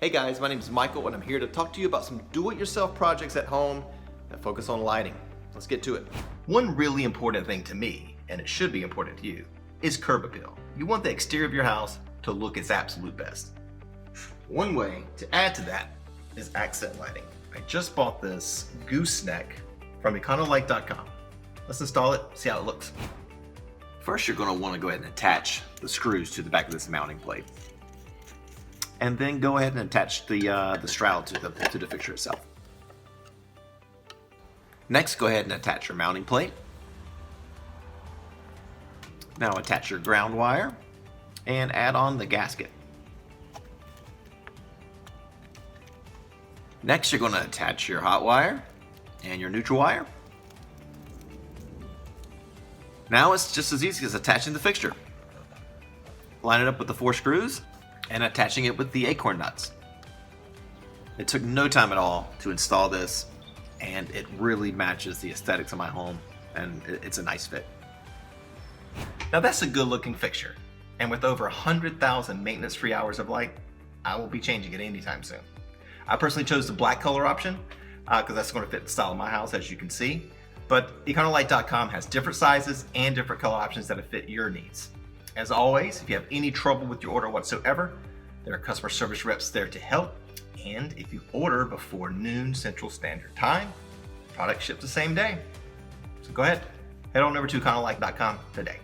Hey guys, my name is Michael and I'm here to talk to you about some do-it-yourself projects at home that focus on lighting. Let's get to it. One really important thing to me, and it should be important to you, is curb appeal. You want the exterior of your house to look its absolute best. One way to add to that is accent lighting. I just bought this gooseneck from e-conolight.com. Let's install it, see how it looks. First, you're going to want to go ahead and attach the screws to the back of this mounting plate. And then go ahead and attach the shroud to the fixture itself. Next, go ahead and attach your mounting plate. Now attach your ground wire and add on the gasket. Next, you're going to attach your hot wire and your neutral wire. Now it's just as easy as attaching the fixture. Line it up with the 4 screws and attaching it with the acorn nuts. It took no time at all to install this, and it really matches the aesthetics of my home, and it's a nice fit. Now that's a good looking fixture, and with over 100,000 maintenance-free hours of light, I will be changing it anytime soon. I personally chose the black color option because that's going to fit the style of my house, as you can see, but e-conolight.com has different sizes and different color options that fit your needs. As always, if you have any trouble with your order whatsoever, there are customer service reps there to help. And if you order before noon Central Standard Time, product ships the same day. So go ahead, head on over to e-conolight.com today.